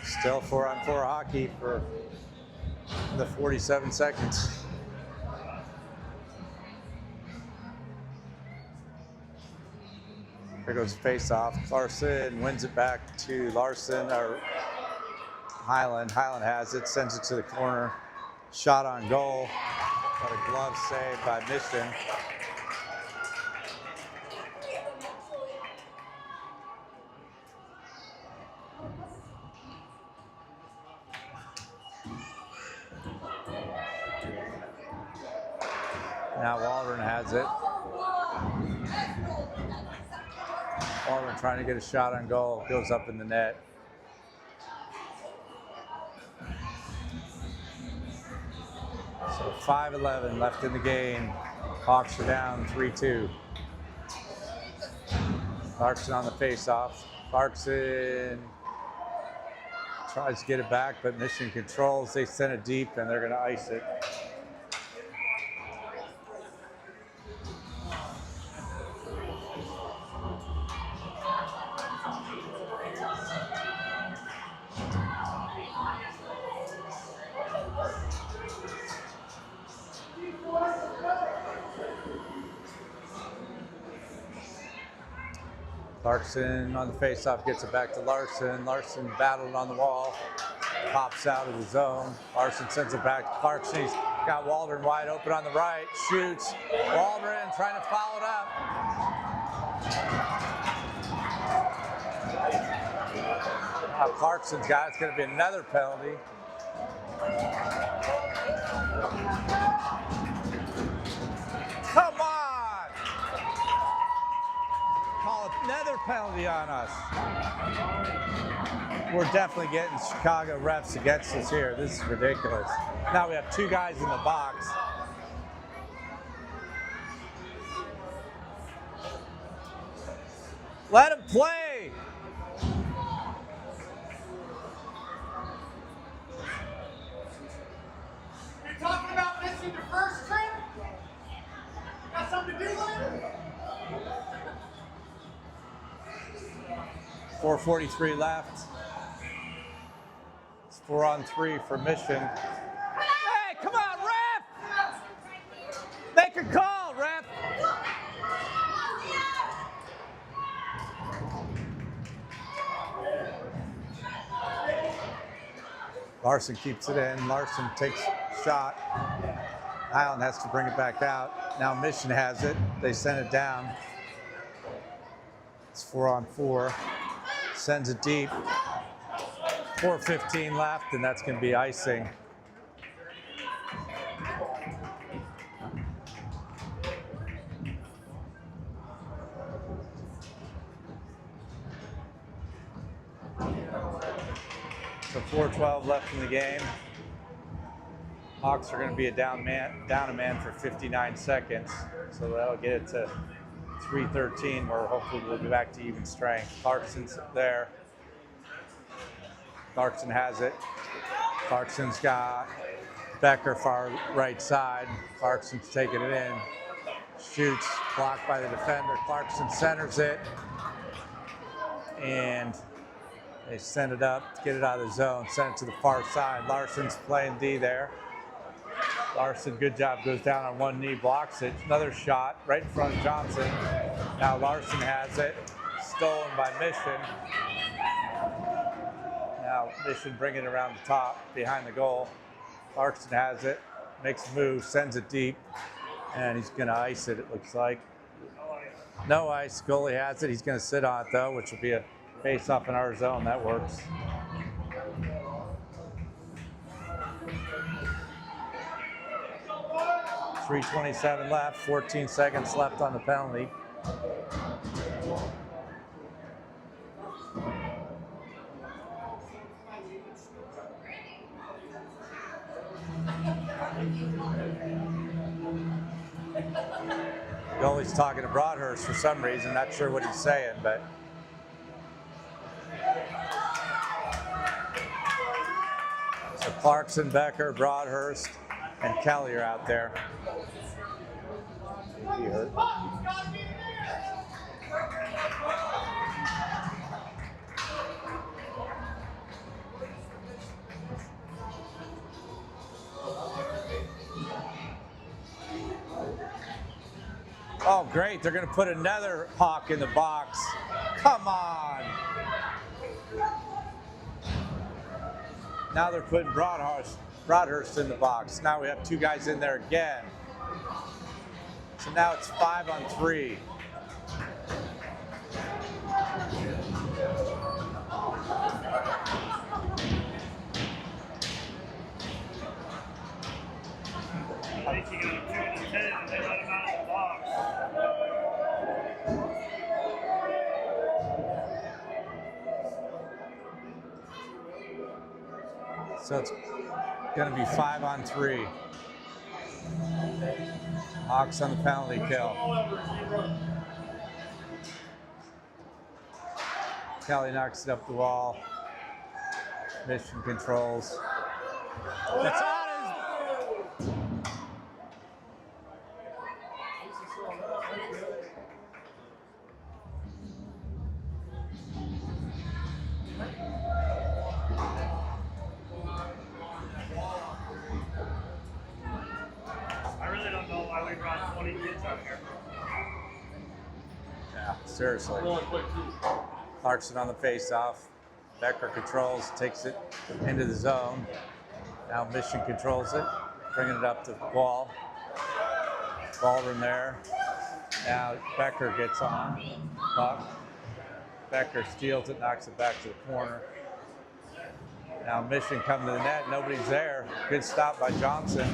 Still 4-on-4 hockey for the 47 seconds. There goes face-off. Clarkson wins it back to Larson, or Highland. Highland has it, sends it to the corner. Shot on goal, but a glove save by Mission. Now Waldron has it. Waldron trying to get a shot on goal, goes up in the net. So 5:11 left in the game. Hawks are down 3-2. Clarkson on the face-off. Clarkson tries to get it back, but Mission controls. They send it deep, and they're going to ice it. Clarkson on the faceoff gets it back to Larson. Larson battled on the wall. Pops out of the zone. Larson sends it back to Clarkson. He's got Waldron wide open on the right. Shoots. Waldron trying to foul it up. Now Clarkson's got it's going to be another penalty. Come on! Call another penalty on us. We're definitely getting Chicago refs against us here. This is ridiculous. Now we have two guys in the box. Let him play. You're talking about missing the first trip? Got something to do with it? 4:43 left. It's 4-on-3 for Mission. Hey, come on, ref! Make a call, ref! Larson keeps it in. Larson takes a shot. Allen has to bring it back out. Now Mission has it. They send it down. It's 4-on-4. Sends it deep. 4:15 left, and that's going to be icing. So 4:12 left in the game. Hawks are going to be down a man for 59 seconds. So that'll get it to 3:13, where hopefully we'll be back to even strength. Clarkson's there. Clarkson has it. Clarkson's got Becker far right side. Clarkson's taking it in. Shoots, blocked by the defender. Clarkson centers it. And they send it up, get it out of the zone, send it to the far side. Larson's playing D there. Larson, good job, goes down on one knee, blocks it. Another shot right in front of Johnson. Now Larson has it, stolen by Mission. Now Mission bringing it around the top, behind the goal. Clarkson has it, makes a move, sends it deep, and he's gonna ice it, it looks like. No ice, goalie has it. He's gonna sit on it though, which will be a face off in our zone, that works. .327 left, 14 seconds left on the penalty. Goalie's talking to Broadhurst for some reason, not sure what he's saying, but so Clarkson, Becker, Broadhurst, and Kelly are out there. He hurt. Oh, great. They're going to put another Hawk in the box. Come on. Now they're putting Broadhurst in the box. Now we have two guys in there again. So now it's 5-on-3. I think he got 2 to 10 and they let him out of the box. So it's going to be 5-on-3. Hawks on the penalty kill. Kelly knocks it up the wall. Mission controls. It's on his... I really don't know why we brought 20 kids out here. Yeah, seriously. Clarkson on the face-off. Becker controls, takes it into the zone. Now Mission controls it, bringing it up to the wall. Baldwin there. Now Becker gets on. Buck. Becker steals it, knocks it back to the corner. Now Mission come to the net, nobody's there. Good stop by Johnson.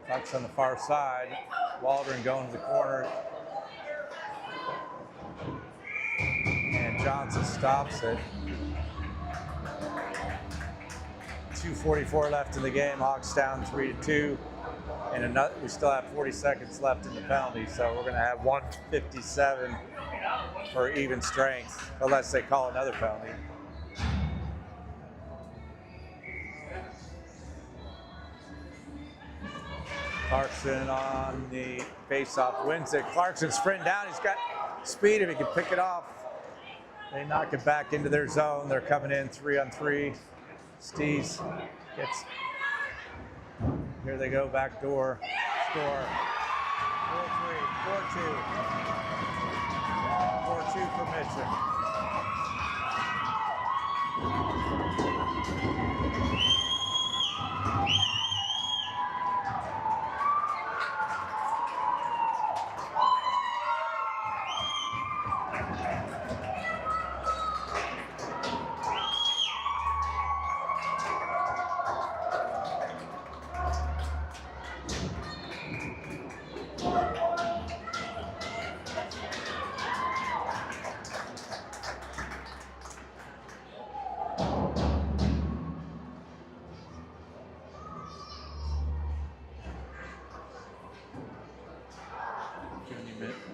Buck's on the far side. Waldron going to the corner. And Johnson stops it. 2:44 left in the game. Hawks down 3-2. And we still have 40 seconds left in the penalty, so we're going to have 157 for even strength, unless they call another penalty. Clarkson on the face-off wins it. Clarkson sprint down. He's got speed if he can pick it off. They knock it back into their zone. They're coming in 3-on-3. Stees gets. Here they go, back door. Score. 4-3, 4-2. 4-2 for Mission.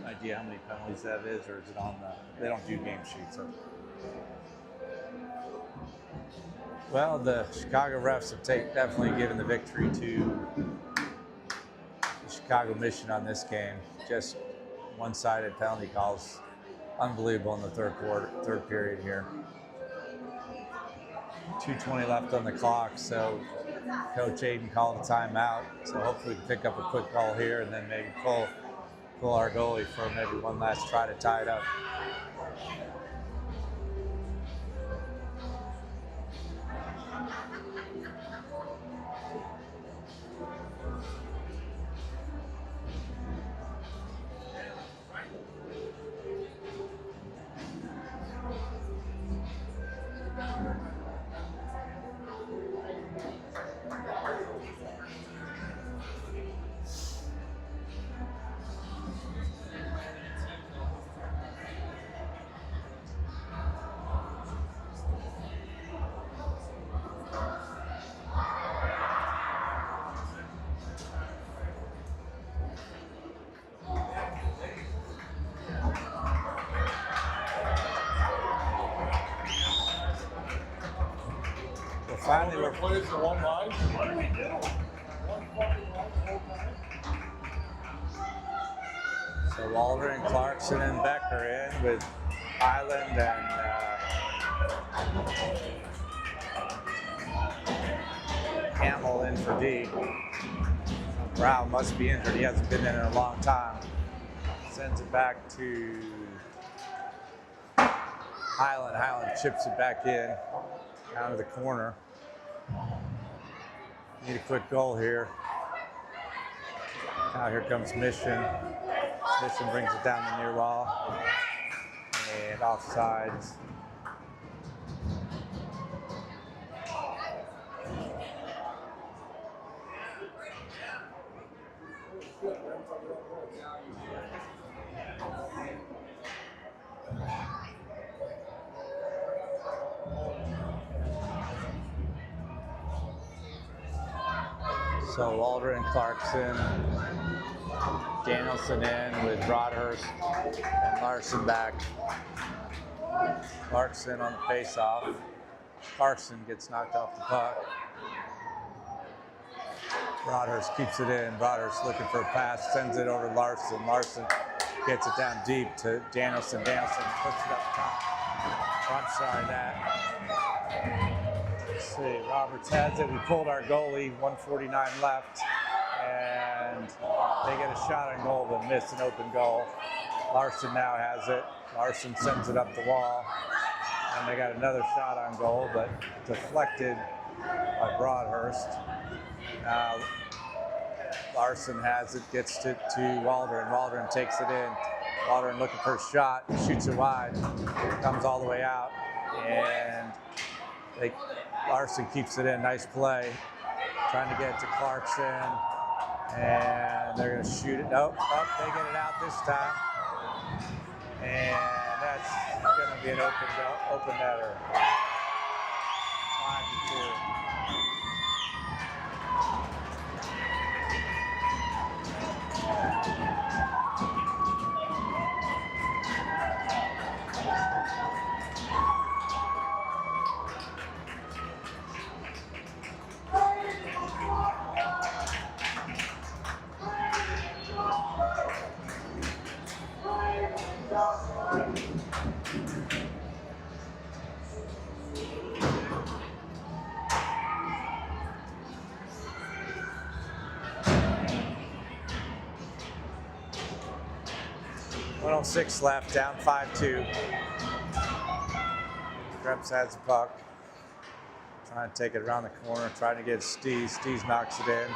Idea how many penalties that is, or is it on the? They don't do game sheets. So. Well, the Chicago refs have definitely given the victory to the Chicago Mission on this game. Just one-sided penalty calls, unbelievable in the third period here. 2:20 left on the clock, so Coach Aiden called a timeout. So hopefully we can pick up a quick ball here and then maybe pull our goalie for maybe one last try to tie it up. Finally, we're playing for one line. What do we do? One fucking line the whole time. So Waldron, Clarkson, and Becker in with Highland and Hamill in for D. Brown must be injured. He hasn't been in a long time. Sends it back to Highland. Highland chips it back in out of the corner. Need a quick goal here. Now here comes Mission. Mission brings it down the near wall. And offsides. So Waldron, Clarkson, Danielson in with Broadhurst and Larson back. Clarkson on the face-off. Clarkson gets knocked off the puck. Broadhurst keeps it in. Broadhurst looking for a pass, sends it over to Larson. Larson gets it down deep to Danielson. Danielson puts it up top. I'm sorry, that. Let's see, Roberts has it. We pulled our goalie, 1:49 left, and they get a shot on goal but miss an open goal. Larson now has it. Larson sends it up the wall. And they got another shot on goal, but deflected by Broadhurst. Now Larson has it, gets it to Waldron. Waldron takes it in. Waldron looking for a shot, shoots it wide, comes all the way out, and Larson keeps it in. Nice play. Trying to get it to Clarkson, and they're going to shoot it. Nope, they get it out this time. And that's going to be an open netter. 5-2. .106 left, down 5-2. Krebs has the puck. Trying to take it around the corner, trying to get Stees. Stees knocks it in.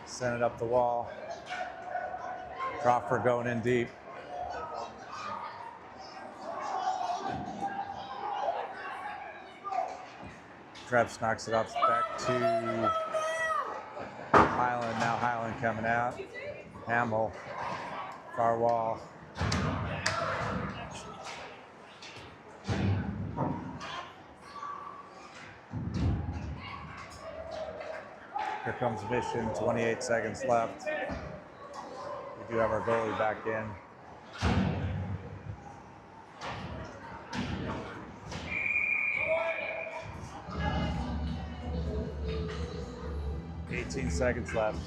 Send it up the wall. Crawford going in deep. Krebs knocks it off back to Highland. Now Highland coming out. Hamill, far wall. Here comes Mission, 28 seconds left. We do have our goalie back in. .18 seconds left.